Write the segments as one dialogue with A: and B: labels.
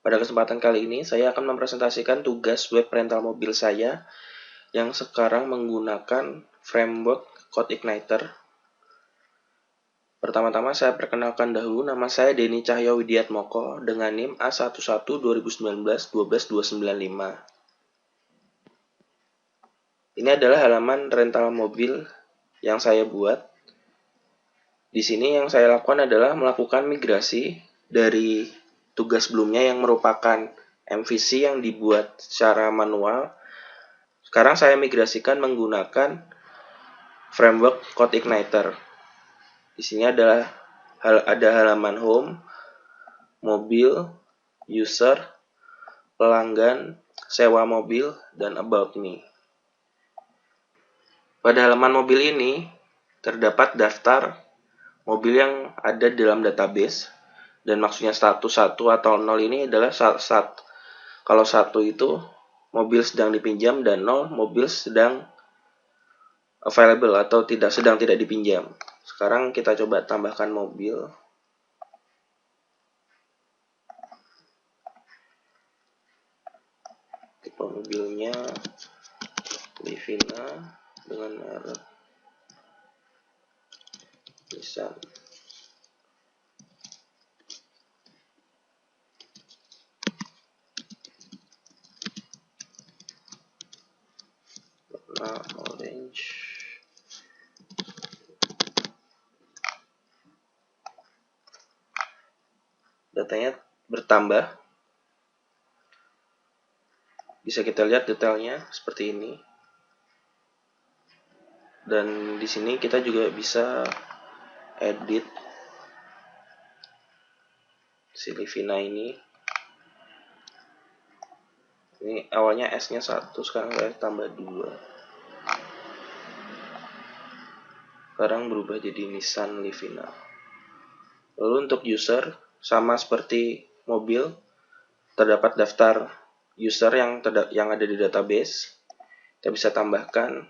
A: Pada kesempatan kali ini, saya akan mempresentasikan tugas web rental mobil saya yang sekarang menggunakan framework CodeIgniter. Pertama-tama saya perkenalkan dahulu, nama saya Denny Cahyo Widiatmoko dengan NIM A11-2019-12295. Ini adalah halaman rental mobil yang saya buat. Di sini yang saya lakukan adalah melakukan migrasi dari tugas sebelumnya yang merupakan MVC yang dibuat secara manual. Sekarang saya migrasikan menggunakan framework CodeIgniter. Di sini ada halaman home, mobil, user, pelanggan, sewa mobil, dan about me. Pada halaman mobil ini terdapat daftar mobil yang ada dalam database, dan maksudnya status 1 atau 0 ini adalah kalau 1 itu mobil sedang dipinjam dan 0 mobil sedang available atau sedang tidak dipinjam. Sekarang kita coba tambahkan mobil. Tipe mobilnya Livina dengan merek Nissan. Warna orange. Datanya bertambah. Bisa kita lihat detailnya seperti ini. Dan di sini kita juga bisa edit si Livina ini. Ini awalnya S-nya 1, sekarang saya tambah 2. Sekarang berubah jadi Nissan Livina. Lalu untuk user, sama seperti mobil, terdapat daftar user yang ada di database. Kita bisa tambahkan,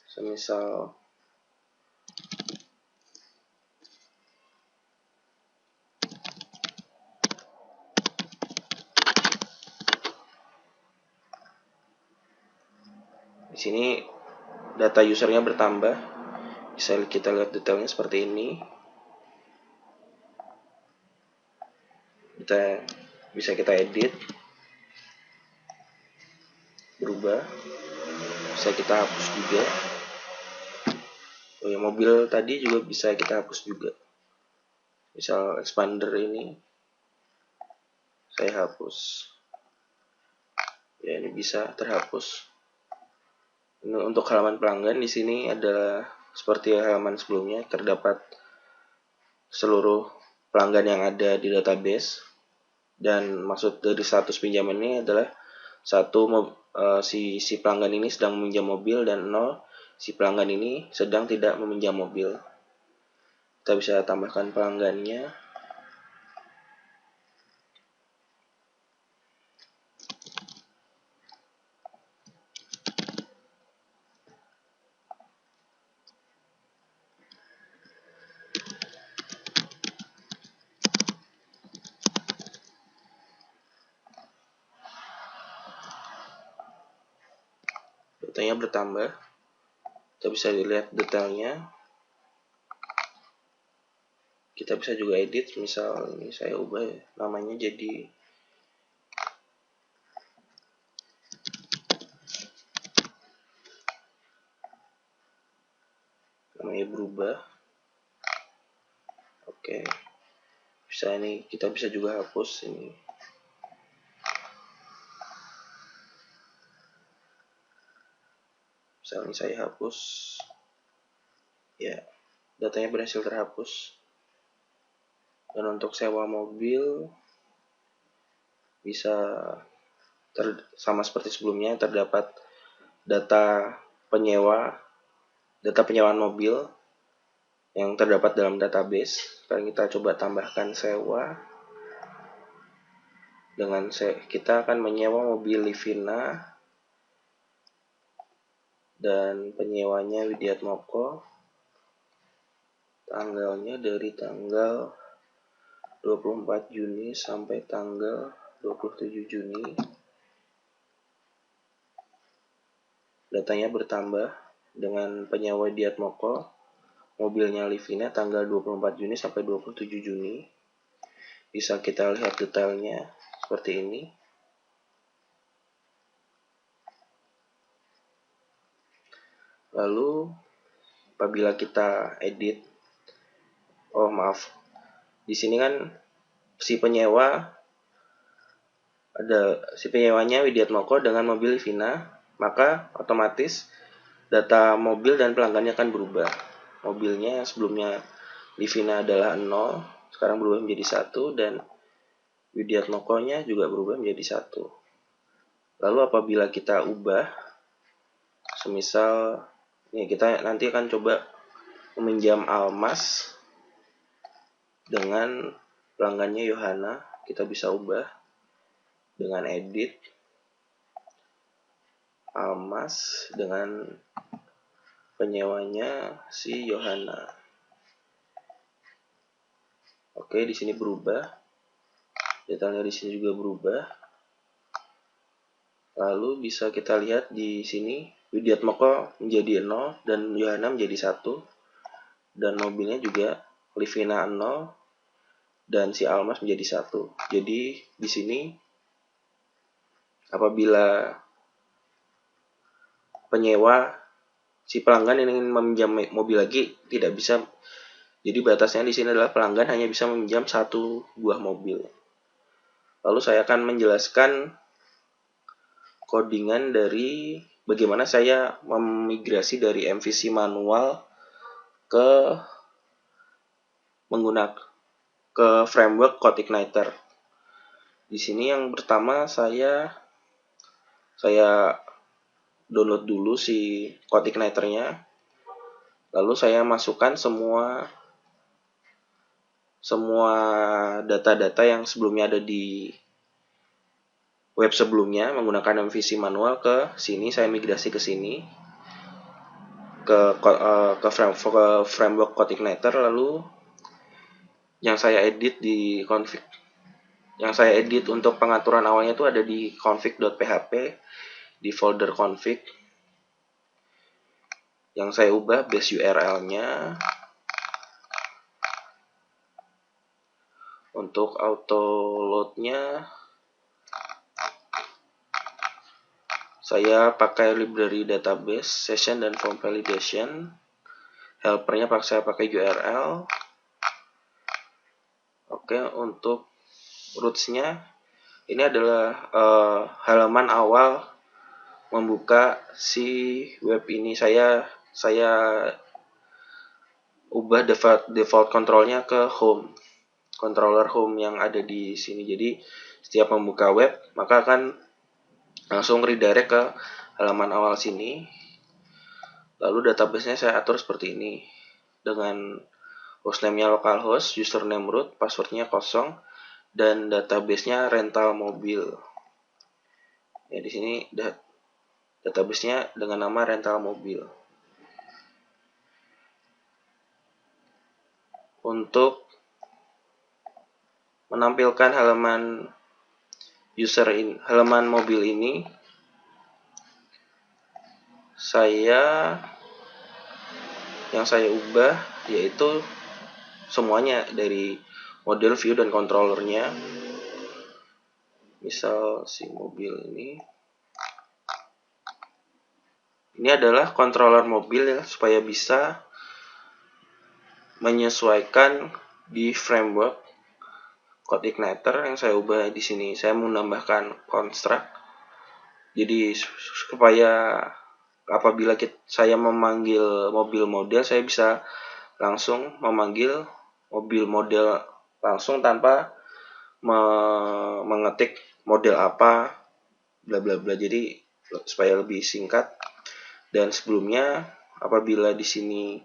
A: semisal di sini data usernya bertambah. Bisa kita lihat detailnya seperti ini. Bisa kita edit, berubah. Bisa kita hapus juga. Oh ya, mobil tadi juga bisa kita hapus juga. Misal expander ini saya hapus. Ya, ini bisa terhapus. Ini untuk halaman pelanggan. Di sini adalah seperti halaman sebelumnya, terdapat seluruh pelanggan yang ada di database. Dan maksud dari status pinjaman ini adalah si pelanggan ini sedang meminjam mobil, dan 0 si pelanggan ini sedang tidak meminjam mobil. Kita bisa tambahkan pelanggannya. Datanya bertambah. Kita bisa lihat detailnya. Kita bisa juga edit, misal ini saya ubah namanya jadi berubah. Oke. Kita bisa juga hapus ini. Misalnya saya hapus. Ya, datanya berhasil terhapus. Dan untuk sewa mobil bisa sama seperti sebelumnya, terdapat data penyewaan mobil yang terdapat dalam database. Sekarang kita coba tambahkan sewa. Kita akan menyewa mobil Livina dan penyewanya Widiatmoko. Tanggalnya dari tanggal 24 Juni sampai tanggal 27 Juni. Datanya bertambah dengan penyewa Diatmoko, mobilnya Livina tanggal 24 Juni sampai 27 Juni. Bisa kita lihat detailnya seperti ini. Lalu apabila kita edit, di sini kan si penyewanya Widiatmoko dengan mobil Livina, maka otomatis data mobil dan pelanggannya akan berubah. Mobilnya sebelumnya Livina adalah 0, sekarang berubah menjadi 1, dan Widiatmokonya juga berubah menjadi 1. Lalu apabila kita ubah, semisal kita nanti akan coba meminjam Almas dengan pelanggannya Yohana, kita bisa ubah dengan edit Almas dengan penyewanya si Yohana. Oke, di sini berubah. Detailnya di sini juga berubah. Lalu bisa kita lihat di sini Widiatmoko menjadi 0 dan Yohana menjadi 1. Dan mobilnya juga Livina 0 dan si Almas menjadi 1. Jadi di sini apabila penyewa si pelanggan yang ingin meminjam mobil lagi tidak bisa. Jadi batasnya di sini adalah pelanggan hanya bisa meminjam 1 buah mobil. Lalu saya akan menjelaskan codingan dari bagaimana saya memigrasi dari MVC manual ke framework CodeIgniter. Di sini yang pertama saya download dulu si CodeIgniter-nya. Lalu saya masukkan semua data-data yang sebelumnya ada di web sebelumnya menggunakan MVC manual ke sini. Saya migrasi ke sini ke framework CodeIgniter. Lalu yang saya edit untuk pengaturan awalnya itu ada di config.php di folder config. Yang saya ubah base URL-nya. Untuk auto load-nya saya pakai library database, session dan form validation. Helper-nya saya pakai URL. Oke, untuk roots-nya ini adalah halaman awal membuka si web ini. Saya ubah default control-nya ke home, controller home yang ada di sini. Jadi setiap membuka web maka akan langsung redirect ke halaman awal sini. Lalu database-nya saya atur seperti ini dengan hostname-nya localhost, username root, password-nya kosong, dan database-nya rental mobil. Ya, di sini database-nya dengan nama rental mobil. Untuk menampilkan halaman mobil ini, yang saya ubah yaitu semuanya dari model, view, dan controllernya. Misal si mobil ini adalah controller mobil ya, supaya bisa menyesuaikan di framework CodeIgniter. Yang saya ubah di sini, saya menambahkan construct. Jadi supaya apabila saya memanggil mobil model, saya bisa langsung memanggil mobil model langsung tanpa mengetik model apa bla bla bla. Jadi supaya lebih singkat. Dan sebelumnya apabila di sini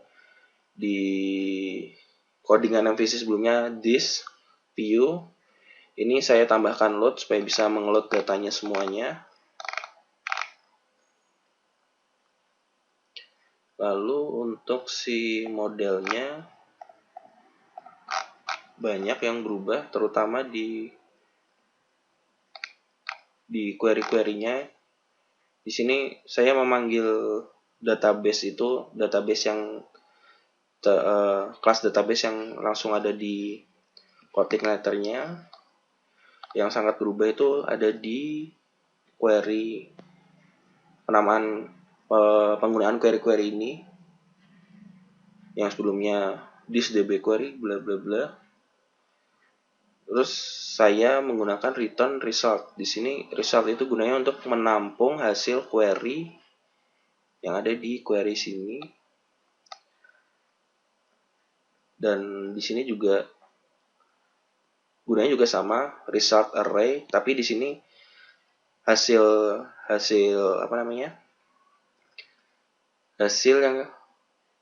A: di codingan MVC sebelumnya this view, ini saya tambahkan load supaya bisa mengeload datanya semuanya. Lalu untuk si modelnya banyak yang berubah, terutama di query-query-nya. Di sini saya memanggil database itu, database yang kelas database yang langsung ada di Kotlin letternya. Yang sangat berubah itu ada di query penamaan penggunaan query-query ini, yang sebelumnya this db query bla bla bla. Terus saya menggunakan return result. Di sini result itu gunanya untuk menampung hasil query yang ada di query sini. Dan di sini juga gunanya juga sama, result array, tapi di sini hasil yang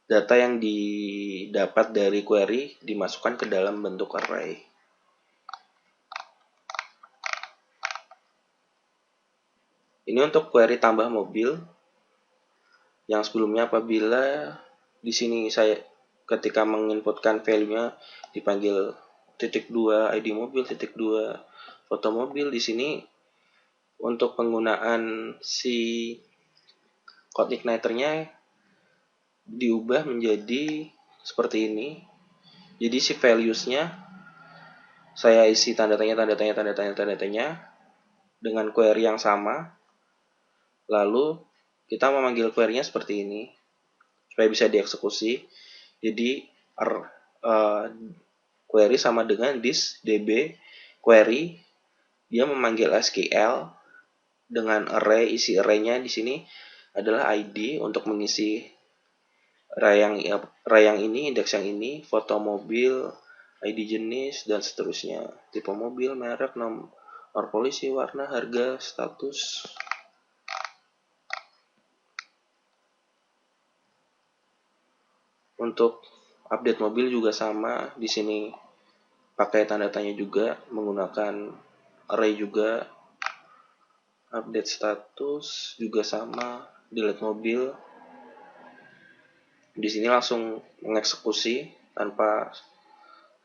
A: data yang didapat dari query dimasukkan ke dalam bentuk array. Ini untuk query tambah mobil. Yang sebelumnya apabila di sini saya ketika menginputkan value-nya dipanggil .2 ID mobil, .2 foto mobil. Di sini untuk penggunaan si code igniter-nya diubah menjadi seperti ini. Jadi si values-nya saya isi tanda tanya dengan query yang sama. Lalu kita memanggil query-nya seperti ini supaya bisa dieksekusi. Jadi query sama dengan this db query, dia memanggil SQL dengan array. Isi array-nya di sini adalah ID untuk mengisi array yang ini, indeks yang ini, foto mobil, ID jenis, dan seterusnya. Tipe mobil, merek, nomor polisi, warna, harga, status. Untuk update mobil juga sama. Di sini pakai tanda tanya juga, menggunakan array juga. Update status juga sama, delete mobil. Di sini langsung mengeksekusi tanpa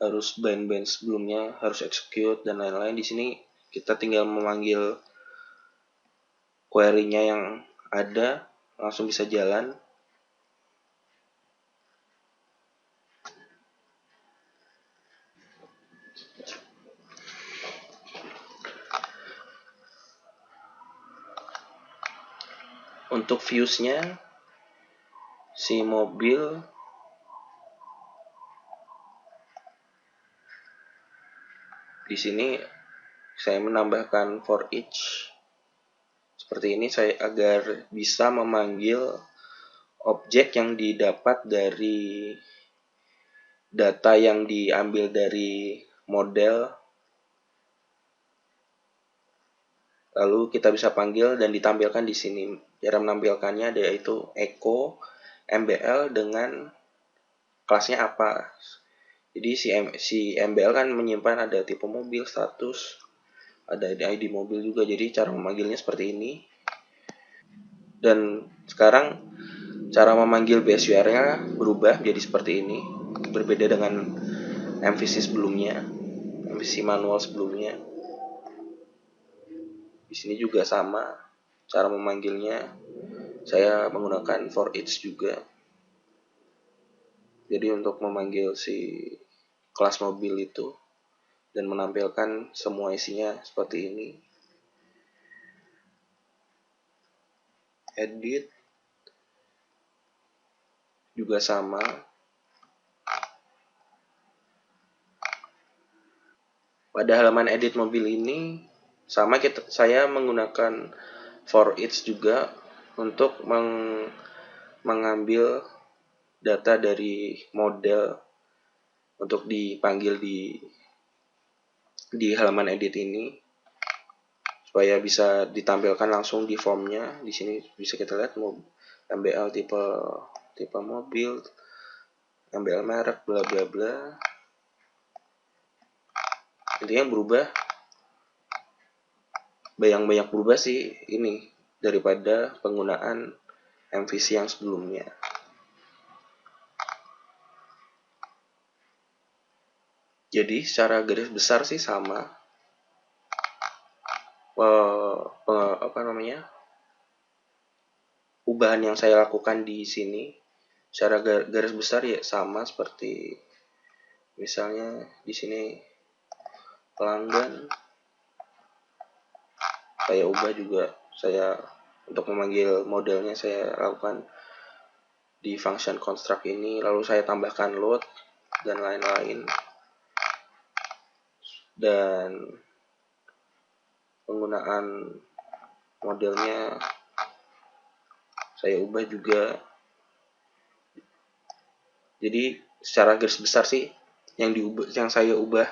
A: harus bind sebelumnya, harus execute dan lain-lain. Di sini kita tinggal memanggil query-nya yang ada, langsung bisa jalan. Untuk views-nya, si mobil di sini saya menambahkan for each seperti ini agar bisa memanggil objek yang didapat dari data yang diambil dari model. Lalu kita bisa panggil dan ditampilkan di sini. Cara menampilkannya yaitu echo MBL dengan kelasnya apa. Jadi si MBL kan menyimpan ada tipe mobil, status, ada ID mobil juga. Jadi cara memanggilnya seperti ini. Dan sekarang cara memanggil BSUR-nya berubah jadi seperti ini. Berbeda dengan MVC sebelumnya, MVC manual sebelumnya. Di sini juga sama cara memanggilnya. Saya menggunakan for each juga. Jadi untuk memanggil si kelas mobil itu dan menampilkan semua isinya seperti ini. Edit juga sama. Pada halaman edit mobil ini sama saya menggunakan for each juga untuk mengambil data dari model untuk dipanggil di halaman edit ini supaya bisa ditampilkan langsung di formnya. Di sini bisa kita lihat MBL tipe mobil, MBL merek, bla bla bla. Intinya berubah, banyak berubah sih ini daripada penggunaan MVC yang sebelumnya. Jadi secara garis besar sih sama. Ubahan yang saya lakukan di sini secara garis besar ya sama seperti misalnya di sini pelanggan saya ubah juga, saya untuk memanggil modelnya saya lakukan di function construct ini, lalu saya tambahkan load dan lain-lain, dan penggunaan modelnya saya ubah juga. Jadi secara garis besar sih yang saya ubah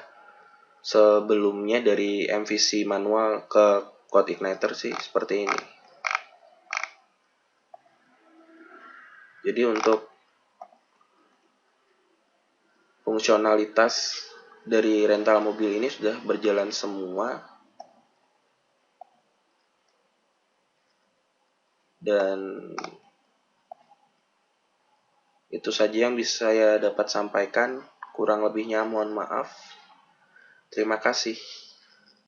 A: sebelumnya dari MVC manual ke Code Igniter sih seperti ini. Jadi untuk fungsionalitas dari rental mobil ini sudah berjalan semua, dan itu saja yang bisa saya dapat sampaikan. Kurang lebihnya mohon maaf. Terima kasih.